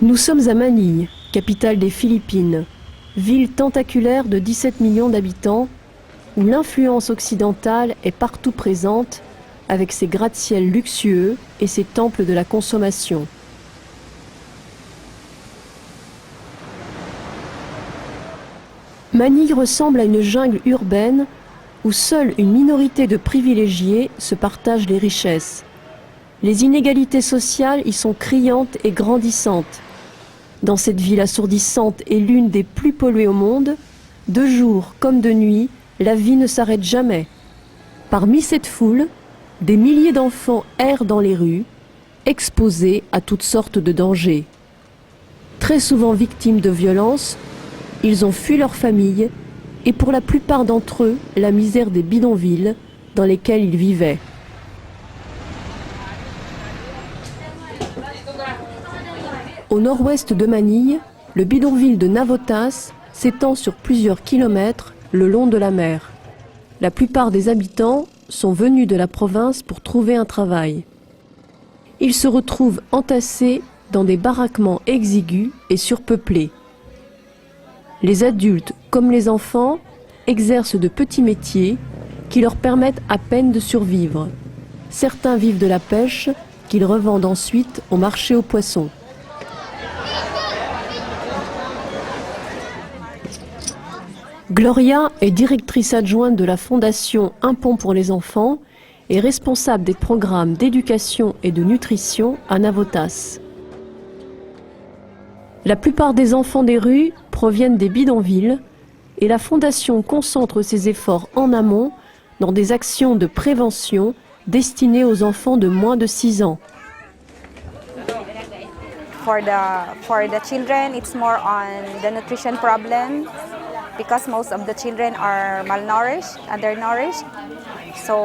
Nous sommes à Manille, capitale des Philippines, ville tentaculaire de 17 millions d'habitants, où l'influence occidentale est partout présente, avec ses gratte-ciels luxueux et ses temples de la consommation. Manille ressemble à une jungle urbaine où seule une minorité de privilégiés se partagent les richesses. Les inégalités sociales y sont criantes et grandissantes. Dans cette ville assourdissante et l'une des plus polluées au monde, de jour comme de nuit, la vie ne s'arrête jamais. Parmi cette foule, des milliers d'enfants errent dans les rues, exposés à toutes sortes de dangers. Très souvent victimes de violences, ils ont fui leur famille et pour la plupart d'entre eux, la misère des bidonvilles dans lesquels ils vivaient. Au nord-ouest de Manille, le bidonville de Navotas s'étend sur plusieurs kilomètres le long de la mer. La plupart des habitants sont venus de la province pour trouver un travail. Ils se retrouvent entassés dans des baraquements exigus et surpeuplés. Les adultes comme les enfants exercent de petits métiers qui leur permettent à peine de survivre. Certains vivent de la pêche qu'ils revendent ensuite au marché aux poissons. Gloria est directrice adjointe de la fondation Un pont pour les enfants et responsable des programmes d'éducation et de nutrition à Navotas. La plupart des enfants des rues proviennent des bidonvilles et la fondation concentre ses efforts en amont dans des actions de prévention destinées aux enfants de moins de 6 ans. For the children, it's more on the nutrition problem because most of the children are malnourished, undernourished. So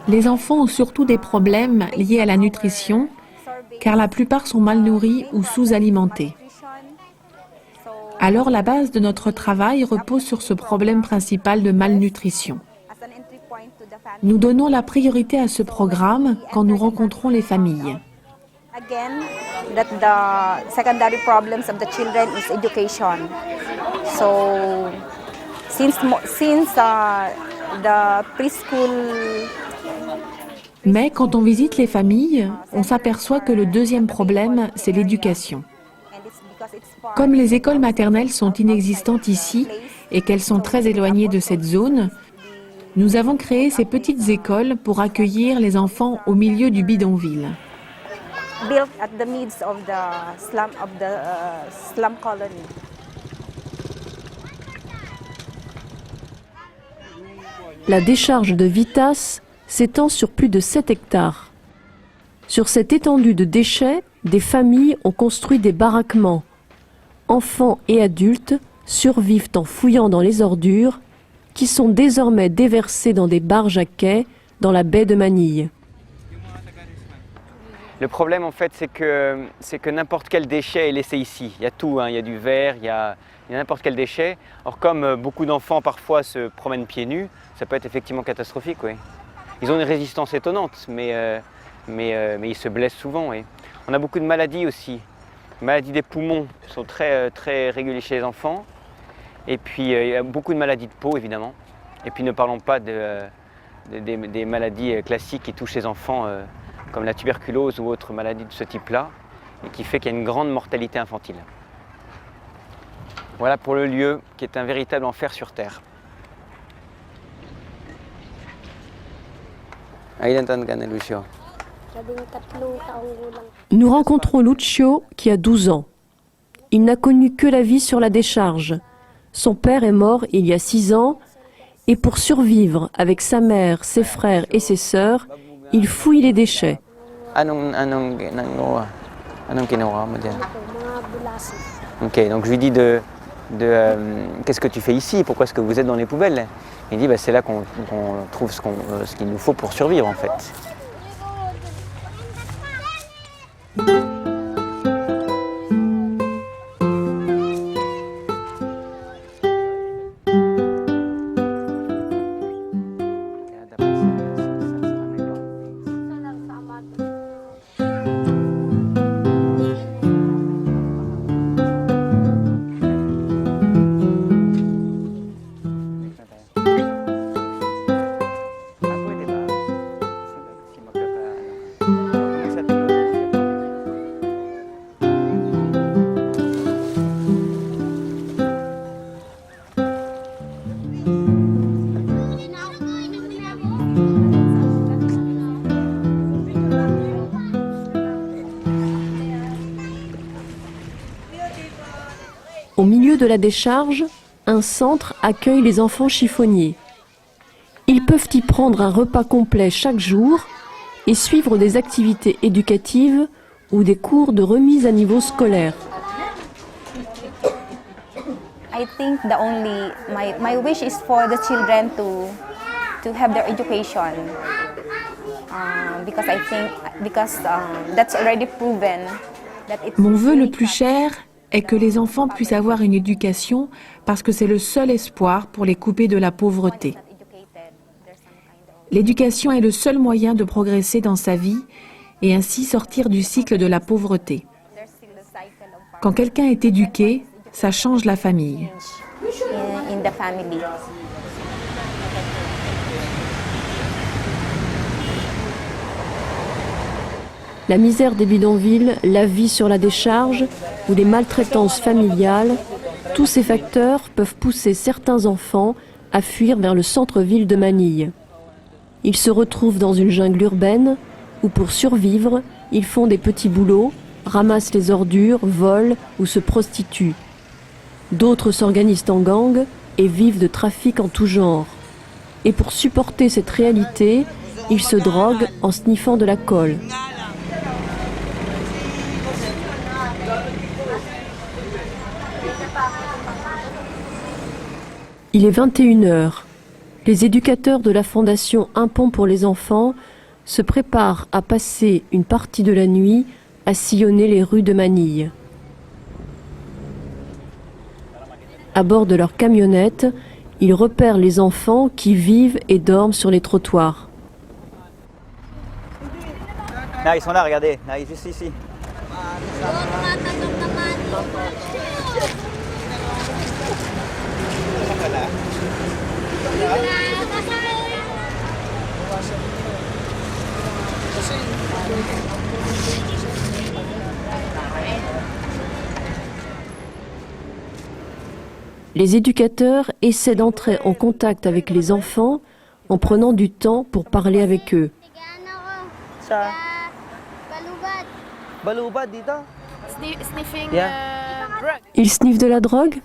les enfants ont surtout des problèmes liés à la nutrition, car la plupart sont mal nourris ou sous-alimentés. Alors la base de notre travail repose sur ce problème principal de malnutrition. Nous donnons la priorité à ce programme quand nous rencontrons les familles. Again, that the secondary problems of the children is education. So since the preschool. Mais quand on visite les familles, on s'aperçoit que le deuxième problème, c'est l'éducation. Comme les écoles maternelles sont inexistantes ici et qu'elles sont très éloignées de cette zone, nous avons créé ces petites écoles pour accueillir les enfants au milieu du bidonville. Built at the midst of the slum colony. La décharge de Vitas s'étend sur plus de 7 hectares. Sur cette étendue de déchets, des familles ont construit des baraquements. Enfants et adultes survivent en fouillant dans les ordures qui sont désormais déversées dans des barges à quai dans la baie de Manille. Le problème en fait c'est que n'importe quel déchet est laissé ici. Il y a tout, hein. Il y a du verre, il y a n'importe quel déchet. Or comme beaucoup d'enfants parfois se promènent pieds nus, ça peut être effectivement catastrophique. Oui. Ils ont une résistance étonnante, mais ils se blessent souvent. Oui. On a beaucoup de maladies aussi. Les maladies des poumons sont très régulières chez les enfants. Et puis il y a beaucoup de maladies de peau évidemment. Et puis ne parlons pas des maladies classiques qui touchent les enfants. Comme la tuberculose ou autre maladie de ce type-là, et qui fait qu'il y a une grande mortalité infantile. Voilà pour le lieu qui est un véritable enfer sur Terre. Nous rencontrons Lucio qui a 12 ans. il n'a connu que la vie sur la décharge. Son père est mort il y a 6 ans et pour survivre avec sa mère, ses frères et ses sœurs, il fouille les déchets. Anong ginawa mo dyan? Ok, donc je lui dis qu'est-ce que tu fais ici? Pourquoi est-ce que vous êtes dans les poubelles? Il dit c'est là qu'on trouve ce qu'il nous faut pour survivre en fait. Au milieu de la décharge, un centre accueille les enfants chiffonniers. Ils peuvent y prendre un repas complet chaque jour et suivre des activités éducatives ou des cours de remise à niveau scolaire. I think my wish is for the children to have their education because that's already proven that it's Mon vœu le plus cher est que les enfants puissent avoir une éducation parce que c'est le seul espoir pour les couper de la pauvreté. L'éducation est le seul moyen de progresser dans sa vie et ainsi sortir du cycle de la pauvreté. Quand quelqu'un est éduqué, ça change la famille. in the family. La misère des bidonvilles, la vie sur la décharge ou les maltraitances familiales, tous ces facteurs peuvent pousser certains enfants à fuir vers le centre-ville de Manille. Ils se retrouvent dans une jungle urbaine où pour survivre, ils font des petits boulots, ramassent les ordures, volent ou se prostituent. D'autres s'organisent en gang et vivent de trafic en tout genre. Et pour supporter cette réalité, ils se droguent en sniffant de la colle. Il est 21h. Les éducateurs de la fondation Un Pont pour les enfants se préparent à passer une partie de la nuit à sillonner les rues de Manille. À bord de leur camionnette, ils repèrent les enfants qui vivent et dorment sur les trottoirs. Là, ils sont là, regardez. Là, juste ici. Les éducateurs essaient d'entrer en contact avec les enfants en prenant du temps pour parler avec eux. Sa Balubad dito. Sniffing Yeah. drug. Ils sniffent de la drogue?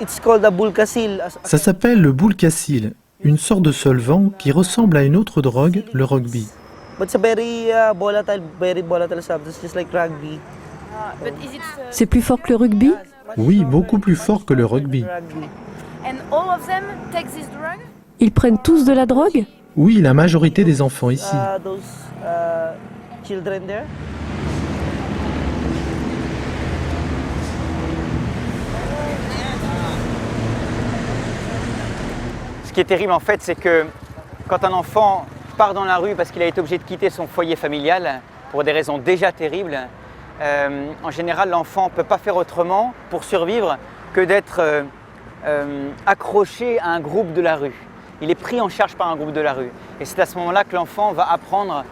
It's called a bulkasil. Ça s'appelle le boulcacil, une sorte de solvant qui ressemble à une autre drogue, le rugby. But it's a very volatile substance, just like rugby. But is it C'est plus fort que le rugby? Oui, beaucoup plus fort que le rugby. and all of them take this drug? Ils prennent tous de la drogue? Oui, la majorité des enfants ici. Those children there. Ce qui est terrible en fait, c'est que quand un enfant part dans la rue parce qu'il a été obligé de quitter son foyer familial pour des raisons déjà terribles, en général l'enfant ne peut pas faire autrement pour survivre que d'être accroché à un groupe de la rue. Il est pris en charge par un groupe de la rue. Et c'est à ce moment-là que l'enfant va apprendre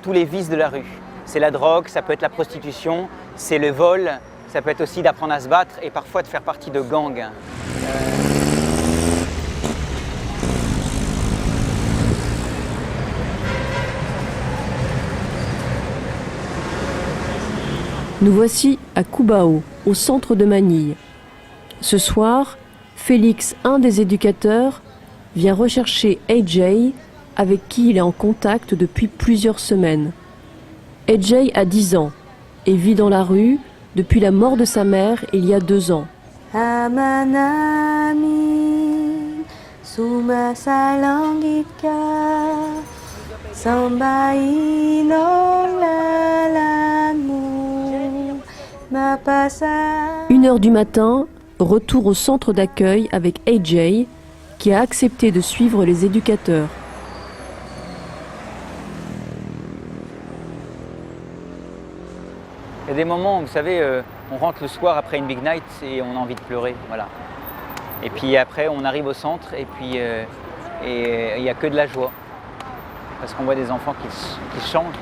tous les vices de la rue. C'est la drogue, ça peut être la prostitution, c'est le vol, ça peut être aussi d'apprendre à se battre et parfois de faire partie de gangs. Nous voici à Cubao, au centre de Manille. Ce soir, Félix, un des éducateurs, vient rechercher AJ, avec qui il est en contact depuis plusieurs semaines. AJ a 10 ans et vit dans la rue depuis la mort de sa mère il y a 2 ans. Ama namin sumasalangit ka sambahin ng lalan mo mapasa. 1h du matin, retour au centre d'accueil avec AJ qui a accepté de suivre les éducateurs. Il y a des moments, vous savez, on rentre le soir après une big night et on a envie de pleurer, voilà. Et puis après, on arrive au centre et puis il n'y a que de la joie. Parce qu'on voit des enfants qui changent.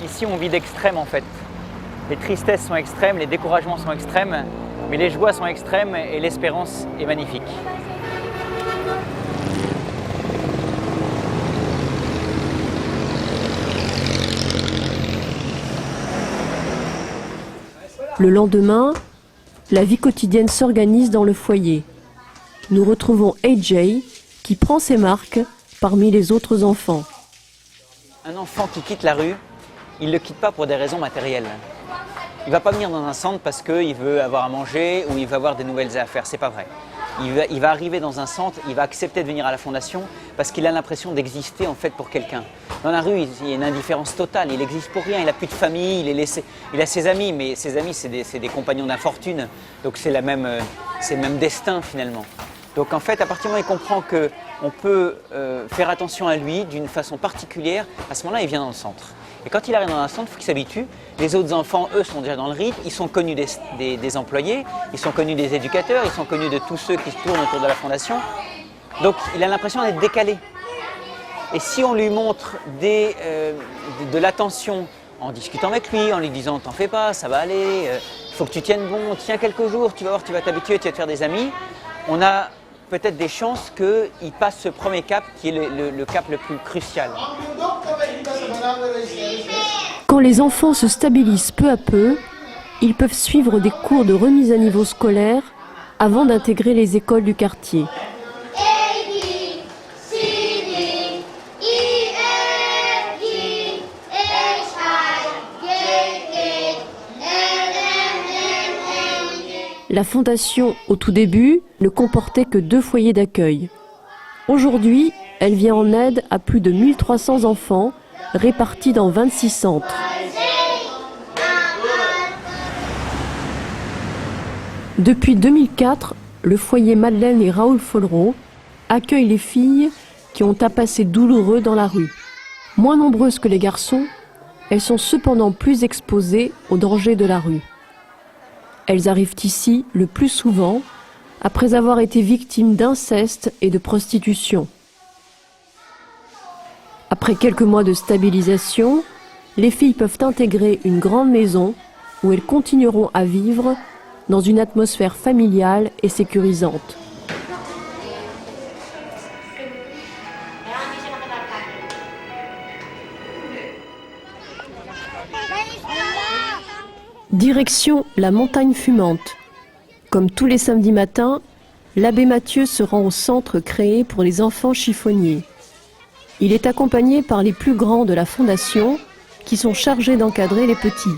Ici, on vit d'extrêmes en fait. Les tristesses sont extrêmes, les découragements sont extrêmes, mais les joies sont extrêmes et l'espérance est magnifique. Le lendemain, la vie quotidienne s'organise dans le foyer. Nous retrouvons AJ qui prend ses marques parmi les autres enfants. Un enfant qui quitte la rue, il ne le quitte pas pour des raisons matérielles. Il ne va pas venir dans un centre parce qu'il veut avoir à manger ou il veut avoir des nouvelles affaires, c'est pas vrai. Il va arriver dans un centre, il va accepter de venir à la fondation parce qu'il a l'impression d'exister en fait pour quelqu'un. Dans la rue, il y a une indifférence totale, il existe pour rien, il n'a plus de famille, il a ses amis, mais ses amis c'est des compagnons d'infortune, donc c'est le même destin finalement. Donc en fait, à partir du moment où il comprend qu'on peut faire attention à lui d'une façon particulière, à ce moment-là, il vient dans le centre. Et quand il arrive dans un centre, il faut qu'il s'habitue. Les autres enfants, eux, sont déjà dans le rythme, ils sont connus des employés, ils sont connus des éducateurs, ils sont connus de tous ceux qui se tournent autour de la fondation. Donc il a l'impression d'être décalé. Et si on lui montre de l'attention en discutant avec lui, en lui disant « t'en fais pas, ça va aller, il faut que tu tiennes bon, tiens quelques jours, tu vas voir, tu vas t'habituer, tu vas te faire des amis », on a peut-être des chances qu'il passe ce premier cap qui est le cap le plus crucial. Quand les enfants se stabilisent peu à peu, ils peuvent suivre des cours de remise à niveau scolaire avant d'intégrer les écoles du quartier. La fondation, au tout début, ne comportait que 2 foyers d'accueil. Aujourd'hui, elle vient en aide à plus de 1300 enfants répartis dans 26 centres. Depuis 2004, le foyer Madeleine et Raoul Follereau accueille les filles qui ont un passé douloureux dans la rue. Moins nombreuses que les garçons, elles sont cependant plus exposées aux dangers de la rue. Elles arrivent ici le plus souvent après avoir été victimes d'inceste et de prostitution. Après quelques mois de stabilisation, les filles peuvent intégrer une grande maison où elles continueront à vivre dans une atmosphère familiale et sécurisante. Direction la montagne fumante. Comme tous les samedis matins, l'abbé Mathieu se rend au centre créé pour les enfants chiffonniers. Il est accompagné par les plus grands de la fondation qui sont chargés d'encadrer les petits.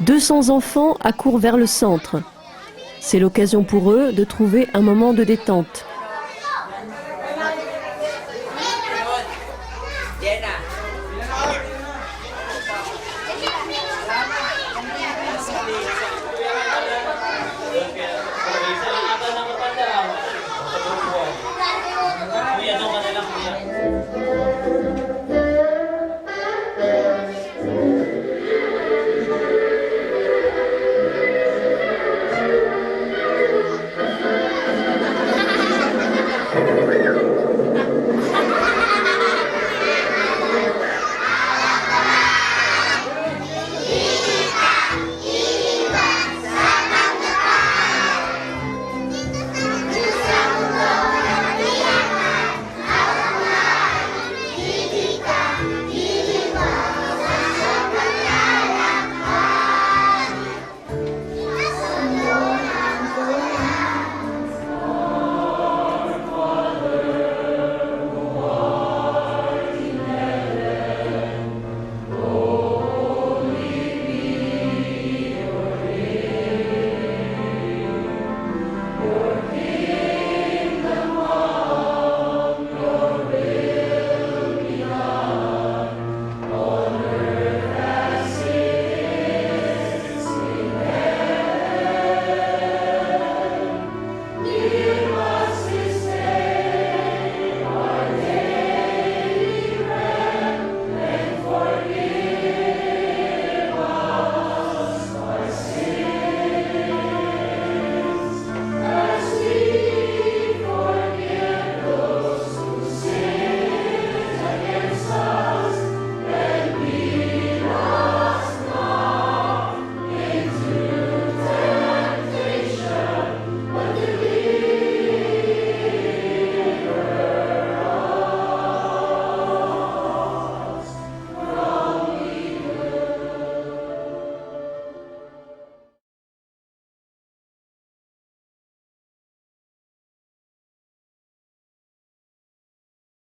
200 enfants accourent vers le centre. C'est l'occasion pour eux de trouver un moment de détente.